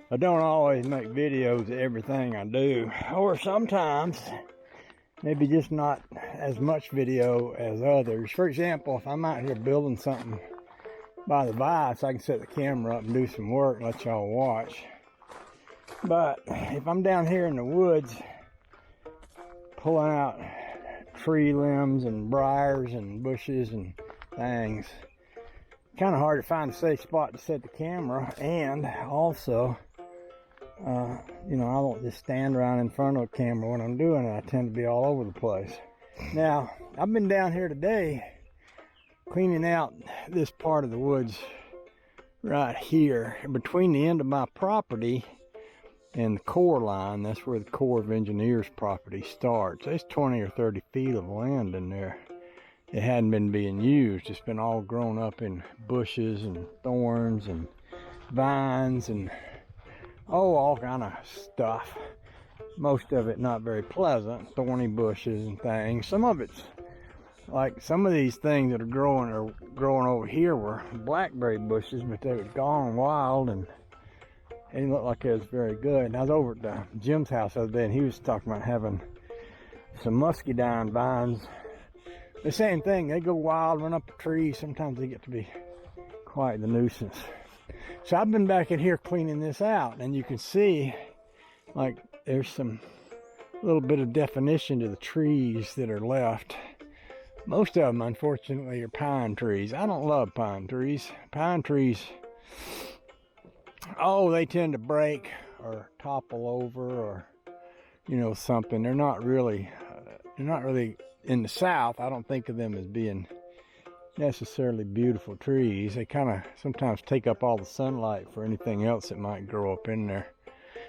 I don't always make videos of everything I do, or sometimes maybe just not as much video as others. For example, if I'm out here building something by the vise, I can set the camera up and do some work and let y'all watch. But if I'm down here in the woods pulling out tree limbs and briars and bushes and things, kind of hard to find a safe spot to set the camera. And also, you know, I don't just stand around in front of the camera when I'm doing it. I tend to be all over the place. Now, I've been down here today cleaning out this part of the woods right here between the end of my property and the core line. That's where the Corps of Engineers property starts. There's 20 or 30 feet of land in there. It hadn't been being used. It's been all grown up in bushes and thorns and vines and all kind of stuff. Most of it not very pleasant, thorny bushes and things. Some of it's like some of these things that are growing over here were blackberry bushes, but they were gone wild and it didn't look like it was very good. And I was over at Jim's house the other day and he was talking about having some muscadine vines. The same thing, they go wild, run up the trees. Sometimes they get to be quite the nuisance. So I've been back in here cleaning this out, and you can see like there's some little bit of definition to the trees that are left. Most of them, unfortunately, are pine trees. I don't love pine trees. Pine trees, they tend to break or topple over or, you know, something. They're not really in the South. I don't think of them as being necessarily beautiful trees. They kind of sometimes take up all the sunlight for anything else that might grow up in there,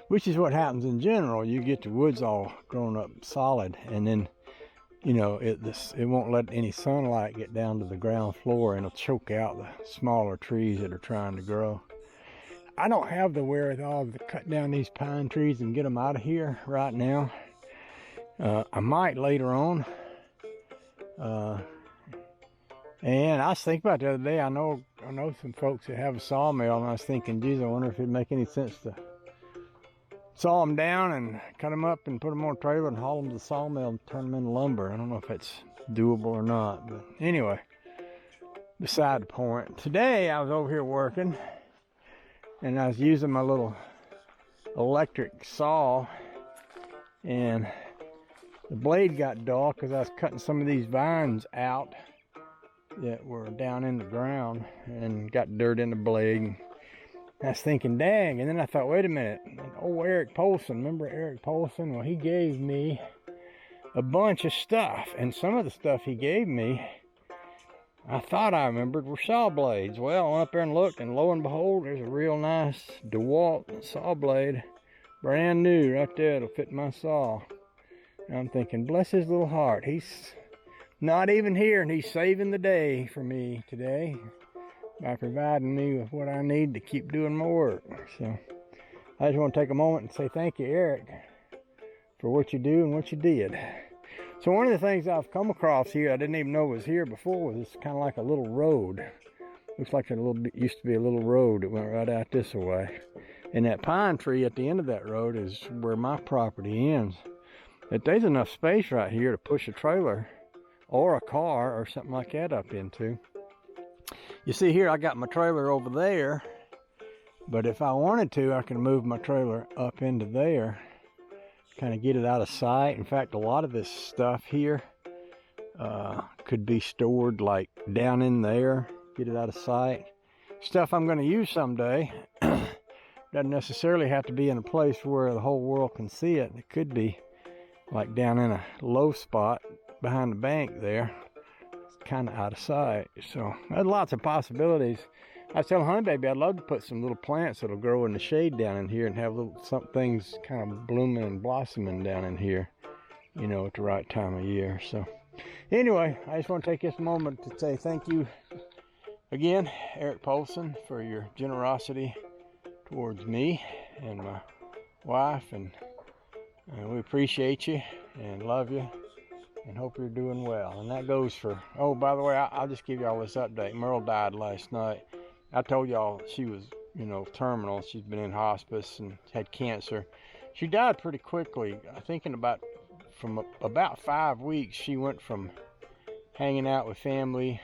which is what happens in general. You get the woods all grown up solid, and then, you know, it won't let any sunlight get down to the ground floor, and it'll choke out the smaller trees that are trying to grow. I don't have the wherewithal to cut down these pine trees and get them out of here right now. I might later on. And I was thinking about the other day, I know some folks that have a sawmill, and I was thinking, geez, I wonder if it'd make any sense to saw them down and cut them up and put them on a trailer and haul them to the sawmill and turn them into lumber. I don't know if that's doable or not, but anyway, beside the point. Today I was over here working, and I was using my little electric saw, and the blade got dull because I was cutting some of these vines out that were down in the ground and got dirt in the blade. And I was thinking, dang, and then I thought, wait a minute, old Eric Polson, remember Eric Polson? Well, he gave me a bunch of stuff, and some of the stuff he gave me, I thought I remembered were saw blades. Well, I went up there and looked, and lo and behold, there's a real nice DeWalt saw blade, brand new right there. It'll fit my saw. And I'm thinking, bless his little heart, he's not even here, and he's saving the day for me today by providing me with what I need to keep doing my work. So I just want to take a moment and say thank you, Eric, for what you do and what you did. So one of the things I've come across here, I didn't even know was here before, was kind of like a little road. Looks like used to be a little road that went right out this way. And that pine tree at the end of that road is where my property ends. But there's enough space right here to push a trailer or a car or something like that up into. You see here, I got my trailer over there, but if I wanted to, I could move my trailer up into there, kind of get it out of sight. In fact, a lot of this stuff here could be stored like down in there, get it out of sight. Stuff I'm going to use someday. Doesn't necessarily have to be in a place where the whole world can see it. It could be like down in a low spot behind the bank there. It's kind of out of sight. So there's lots of possibilities. I was telling Honey Baby I'd love to put some little plants that'll grow in the shade down in here and have some things kind of blooming and blossoming down in here, you know, at the right time of year. So anyway, I just want to take this moment to say thank you again, Eric Polson, for your generosity towards me and my wife, and we appreciate you and love you and hope you're doing well. And that goes for, oh, by the way, I'll just give y'all this update. Merle died last night. I told y'all she was, you know, terminal. She's been in hospice and had cancer. She died pretty quickly. I think from about 5 weeks, she went from hanging out with family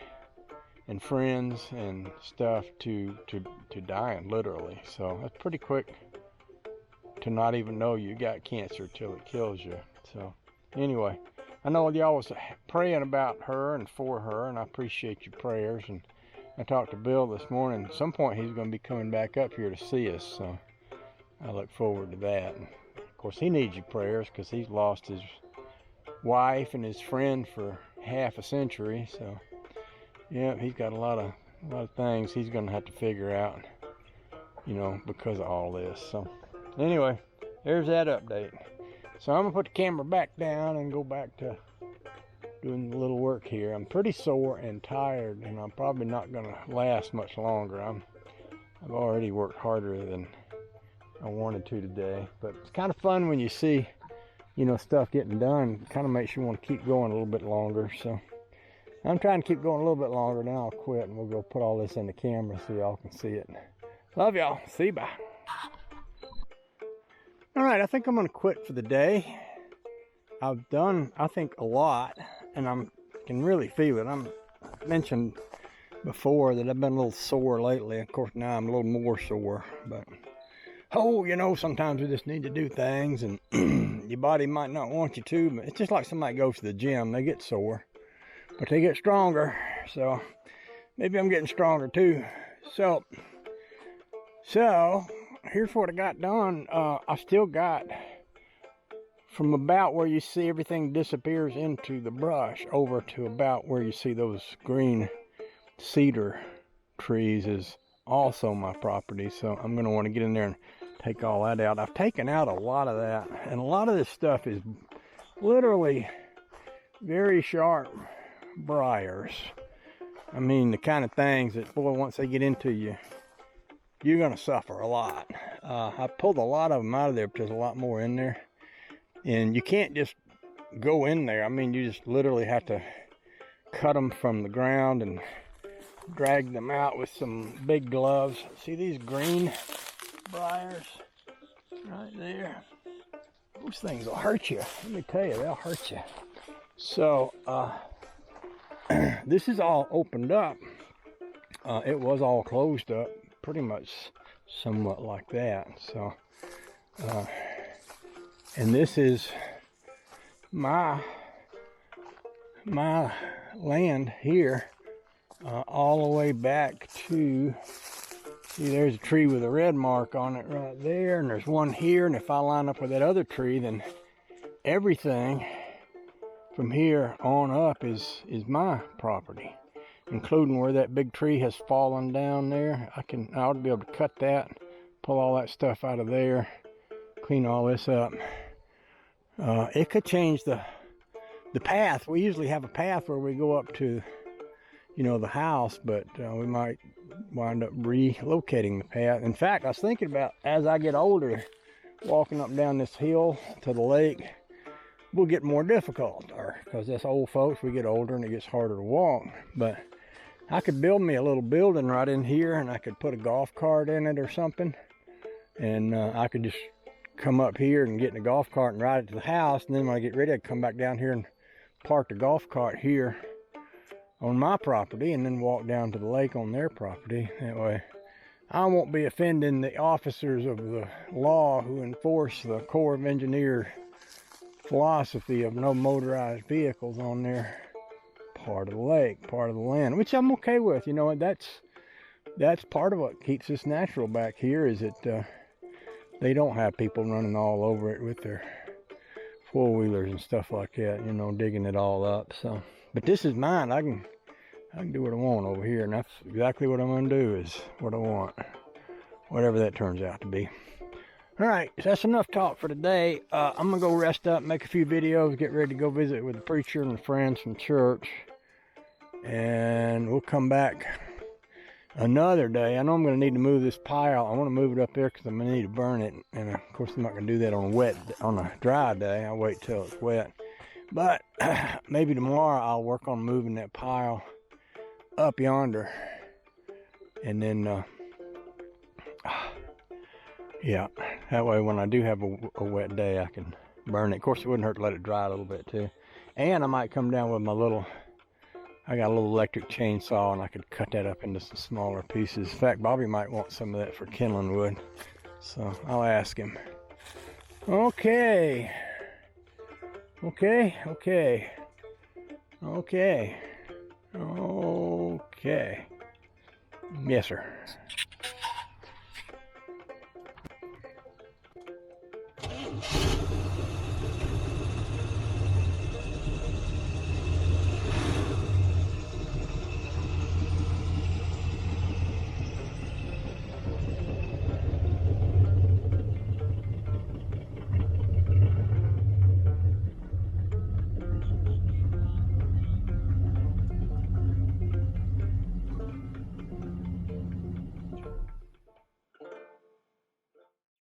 and friends and stuff to dying, literally. So that's pretty quick to not even know you got cancer till it kills you. So anyway, I know y'all was praying about her and for her, and I appreciate your prayers. And I talked to Bill this morning. At some point he's going to be coming back up here to see us, so I look forward to that. And of course he needs your prayers because he's lost his wife and his friend for half a century. So yeah, he's got a lot of things he's going to have to figure out, you know, because of all this. So anyway, there's that update. So I'm gonna put the camera back down and go back to doing a little work here. I'm pretty sore and tired, and I'm probably not gonna last much longer. I've already worked harder than I wanted to today, but it's kind of fun when you see, you know, stuff getting done. It kind of makes you want to keep going a little bit longer. So I'm trying to keep going a little bit longer. Then I'll quit and we'll go put all this in the camera so y'all can see it. Love y'all. See you. Bye. All right, I think I'm gonna quit for the day. I've done, I think, a lot, and I can really feel it. I mentioned before that I've been a little sore lately. Of course, now I'm a little more sore, but you know, sometimes we just need to do things, and your body might not want you to, but it's just like somebody goes to the gym. They get sore, but they get stronger. So maybe I'm getting stronger too. So here's what I got done. I still got from about where you see everything disappears into the brush over to about where you see those green cedar trees is also my property. So I'm going to want to get in there and take all that out. I've taken out a lot of that, and a lot of this stuff is literally very sharp briars. I mean, the kind of things that, boy, once they get into you, you're going to suffer a lot. I pulled a lot of them out of there, but there's a lot more in there. And you can't just go in there. I mean, you just literally have to cut them from the ground and drag them out with some big gloves. See these green briars right there? Those things will hurt you. Let me tell you, they'll hurt you. So, this is all opened up. It was all closed up, pretty much somewhat like that. So and this is my land here, all the way back to, see, there's a tree with a red mark on it right there, and there's one here, and if I line up with that other tree, then everything from here on up is my property, including where that big tree has fallen down there. I ought to be able to cut that, pull all that stuff out of there, clean all this up. It could change the path. We usually have a path where we go up to, you know, the house, but we might wind up relocating the path. In fact, I was thinking about, as I get older, walking up down this hill to the lake will get more difficult, because us old folks, we get older and it gets harder to walk. But I could build me a little building right in here, and I could put a golf cart in it or something, and I could just come up here and get in a golf cart and ride it to the house, and then when I get ready, I'd come back down here and park the golf cart here on my property, and then walk down to the lake on their property. That way I won't be offending the officers of the law who enforce the Corps of Engineers philosophy of no motorized vehicles on their part of the lake, part of the land, which I'm okay with. You know, that's part of what keeps this natural back here, is that they don't have people running all over it with their four-wheelers and stuff like that, you know, digging it all up. So, but this is mine. I can do what I want over here, and that's exactly what I'm gonna do, is what I want, whatever that turns out to be. All right, so that's enough talk for today. I'm gonna go rest up, make a few videos, get ready to go visit with the preacher and the friends from church, and we'll come back another day. I know I'm going to need to move this pile. I want to move it up there because I'm going to need to burn it. And of course, I'm not going to do that on a dry day. I'll wait till it's wet. But maybe tomorrow I'll work on moving that pile up yonder. And then Yeah, that way when I do have a wet day, I can burn it. Of course, it wouldn't hurt to let it dry a little bit too. And I might come down with my little, I got a little electric chainsaw, and I could cut that up into some smaller pieces. In fact, Bobby might want some of that for kindling wood, so I'll ask him. Okay. Okay. Yes, sir.